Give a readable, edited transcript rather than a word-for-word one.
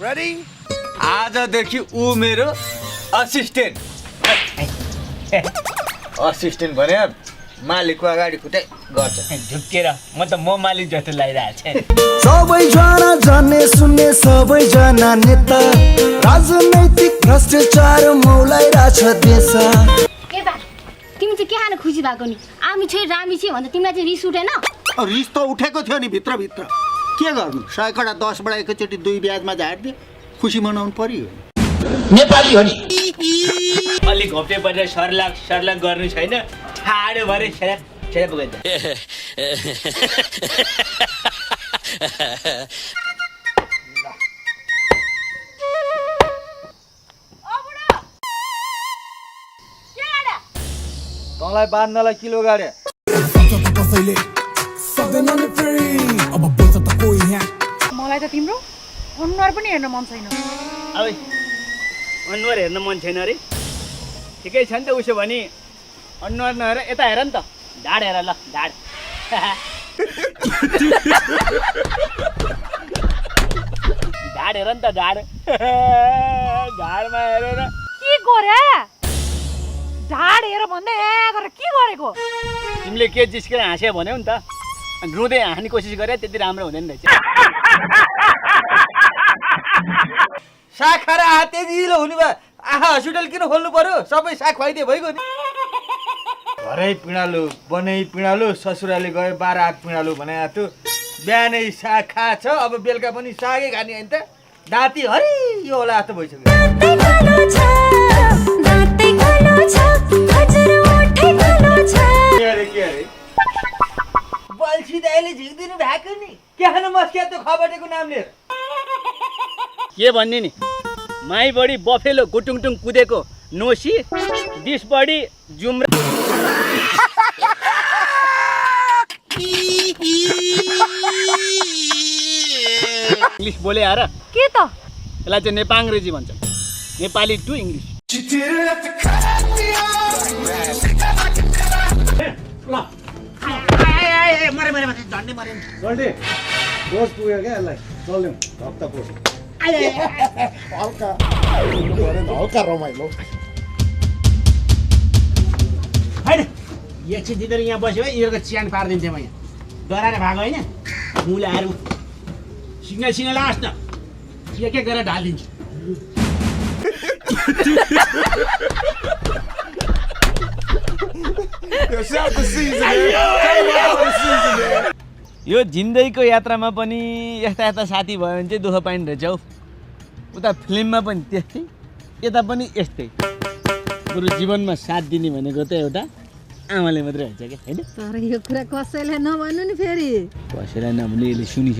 ready आजदेखि ऊ मेरो असिस्टेन्ट असिस्टेन्ट भने मालिकको अगाडि खुट्टै गर्छ झुक्केर म मालिक जस्तो लागिरहेको छु सबैजना जाने सुन्ने सबैजना नेता राजनैतिक भ्रष्टाचार मौलाइरहेछ देश के बा तिमी चाहिँ के खान खुसी भएको नि आमी छोरी रामी छ भन्दा तिमीलाई चाहिँ रिस उठेन रिस त उठेको थियो नि भित्र भित्र के गर्नु 100 कडा 10 बडा एकैचोटि 2 ब्याजमा झार्दियो खुसी मनाउनु पर्यो नेपाली हो नि अलिक हप्ते पछि सर्लाक गर्नु छैन ठाडो भरे छेडा पुगेछ तँलाई बाँध्नलाई किलो गाडे मलाई त तिम्रो अनुहार पनि हेर्न मन छैन अब अनुहार हेर्न मन छैन अरे ठिकै छ नि त उसो भने अनुहार नहेर यता हेर नि त ढाड हेर ल ढाड ढाड हेर नि त ढाड ढाडमा हेरेर के गरे ढाड हेर भन्दै गरेर के गरेको तिमीले के जिस्केर हाँस्यो भन्यौ नि त रुँदै हाँस्ने कोसिस गरे त्यति राम्रो हुँदैन रहेछ साग खाएर हाते ढिलो हुने भयो आहा हस्पिटल किन खोल्नु पर्यो सबै साग खुवाइदिए भइगयो नि घरै पिँडालु बनै पिँडालु ससुराले गयो 12 हात पिँडालु भने थियो बिहानै साग खाछ अब बेलुका पनि सागै खाने हैन त दाँती हरियो होला जस्तो भइसक्यो के अरे बल्छी दाइले झिक्दिनु भएको नि के खानु मस्किया त्यो खबटेको नाम लिएर के भन्ने नि माई बडी बफेलो गुटुङटुङ कुदेको नोसी डिस बडी जुम्रा इंग्लिश बोले आएर के त यसलाई चाहिँ नेपाङ्ग्रेजी भन्छ नेपाली टु इंग्लिश हल्का रमाइलो होइन एकछिन दिँदै यहाँ बस्यो है यिनीहरूको च्यान पारिदिन्थेँ म यहाँ डराएर भएको होइन मुलाहरू सिग्नल लास् न के गरेर ढालिदिन्छु यो जिन्दगीको यात्रामा पनि यस्ता यस्ता साथी भयो भने चाहिँ दुःख पाइने रहेछ हौ उता फिल्ममा पनि त्यस्तै यता पनि यस्तै बरु जीवनमा साथ दिने भनेको त एउटा आमाले मात्रै हुन्छ क्या होइन तर यो कुरा कसैलाई नभन्नु नि फेरि कसैलाई नभन्नु यसले सुनिछ